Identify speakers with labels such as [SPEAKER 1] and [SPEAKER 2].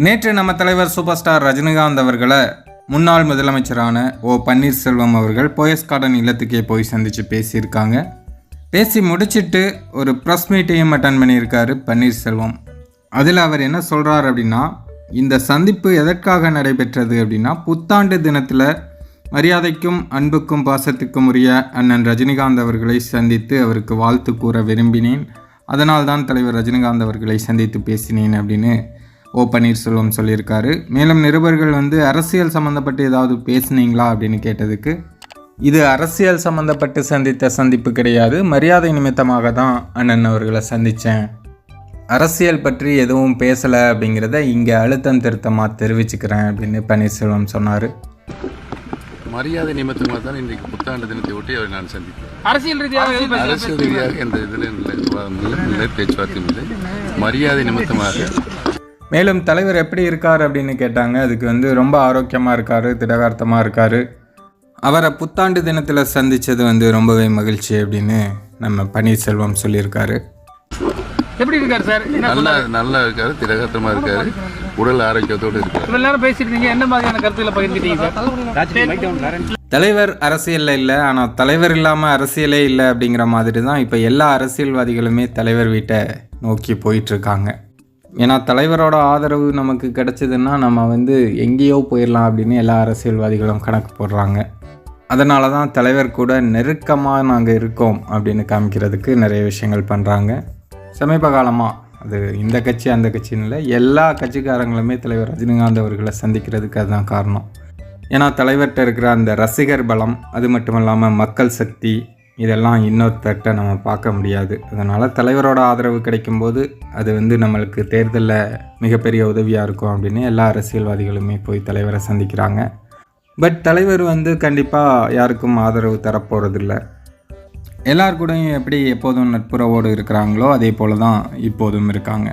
[SPEAKER 1] நேற்று நம்ம தலைவர் சூப்பர் ஸ்டார் ரஜினிகாந்த் அவர்களை முன்னாள் முதலமைச்சரான ஓ பன்னீர்செல்வம் அவர்கள் போயஸ் கார்டன் இல்லத்துக்கே போய் சந்தித்து பேசியிருக்காங்க. பேசி முடிச்சுட்டு ஒரு ப்ரெஸ் மீட்டையும் அட்டன் பண்ணியிருக்காரு பன்னீர்செல்வம். அதில் அவர் என்ன சொல்கிறார் அப்படின்னா, இந்த சந்திப்பு எதற்காக நடைபெற்றது அப்படின்னா, புத்தாண்டு தினத்தில் மரியாதைக்கும் அன்புக்கும் பாசத்துக்கும் உரிய அண்ணன் ரஜினிகாந்த் அவர்களை சந்தித்து அவருக்கு வாழ்த்து கூற விரும்பினேன். அதனால்தான் தலைவர் ரஜினிகாந்த் அவர்களை சந்தித்து பேசினேன் அப்படின்னு ஓ பன்னீர்செல்வம் சொல்லியிருக்காரு. மேலும் நிருபர்கள் அரசியல் சம்மந்தப்பட்டு ஏதாவது பேசுனீங்களா அப்படின்னு கேட்டதுக்கு, இது அரசியல் சம்மந்தப்பட்டு சந்தித்த சந்திப்பு கிடையாது, மரியாதை நிமித்தமாக தான் அண்ணன் அவர்களை சந்தித்தேன், அரசியல் பற்றி எதுவும் பேசலை அப்படிங்கிறத இங்கே அழுத்தம் திருத்தமாக தெரிவிச்சுக்கிறேன் அப்படின்னு பன்னீர்செல்வம் சொன்னார்.
[SPEAKER 2] மரியாதை நிமித்தமாக தான் இன்றைக்கு புத்தாண்டு தினத்தை ஒட்டி அவரை நான் சந்தித்தேன்.
[SPEAKER 3] அரசியல் ரீதியாக
[SPEAKER 2] எந்த இதில் விவாதம் இல்லை, பேச்சுவார்த்தையும் இல்லை, மரியாதை நிமித்தமாக.
[SPEAKER 1] மேலும் தலைவர் எப்படி இருக்கார் அப்படின்னு கேட்டாங்க. அதுக்கு ரொம்ப ஆரோக்கியமாக இருக்கார், திடகார்த்தமாக இருக்கார். அவரை புத்தாண்டு தினத்தில் சந்தித்தது ரொம்பவே மகிழ்ச்சி அப்படின்னு நம்ம பன்னீர்செல்வம் சொல்லியிருக்காரு.
[SPEAKER 3] எப்படி இருக்காரு சார்?
[SPEAKER 2] நல்லா இருக்காரு, திடகார்த்தமாக இருக்காரு, உடல் ஆரோக்கியத்தோடு இருக்காரு.
[SPEAKER 3] இவ்வளவு நேரம் பேசிட்டு என்ன மாதிரியான கருத்துக்களை பகிர்ந்துட்டீங்க சார்?
[SPEAKER 1] தலைவர் அரசியலில் இல்லை, ஆனால் தலைவர் இல்லாமல் அரசியலே இல்லை அப்படிங்கிற மாதிரி தான் இப்போ எல்லா அரசியல்வாதிகளுமே தலைவர் வீட்டை நோக்கி போயிட்டுருக்காங்க. ஏன்னா தலைவரோட ஆதரவு நமக்கு கிடச்சிதுன்னா நம்ம எங்கேயோ போயிடலாம் அப்படின்னு எல்லா அரசியல்வாதிகளும் கணக்கு போடுறாங்க. அதனால தான் தலைவர் கூட நெருக்கமாக நாங்கள் இருக்கோம் அப்படின்னு காமிக்கிறதுக்கு நிறைய விஷயங்கள் பண்ணுறாங்க. சமீப காலமாக அது இந்த கட்சி அந்த கட்சின்னு இல்லை, எல்லா கட்சிக்காரங்களுமே தலைவர் ரஜினிகாந்த் அவர்களை சந்திக்கிறதுக்கு அதுதான் காரணம். ஏன்னா தலைவர்கிட்ட இருக்கிற அந்த ரசிகர் பலம், அது மட்டும் இல்லாமல் மக்கள் சக்தி, இதெல்லாம் இன்னொருத்தர்கிட்ட நம்ம பார்க்க முடியாது. அதனால் தலைவரோட ஆதரவு கிடைக்கும்போது அது நம்மளுக்கு தேர்தலில் மிகப்பெரிய உதவியாக இருக்கும் அப்படின்னு எல்லா அரசியல்வாதிகளுமே போய் தலைவரை சந்திக்கிறாங்க. பட் தலைவர் கண்டிப்பாக யாருக்கும் ஆதரவு தரப்போகிறதில்ல. எல்லார் கூடயும் எப்படி எப்போதும் நட்புறவோடு இருக்கிறாங்களோ அதே போல் தான் இப்போதும் இருக்காங்க.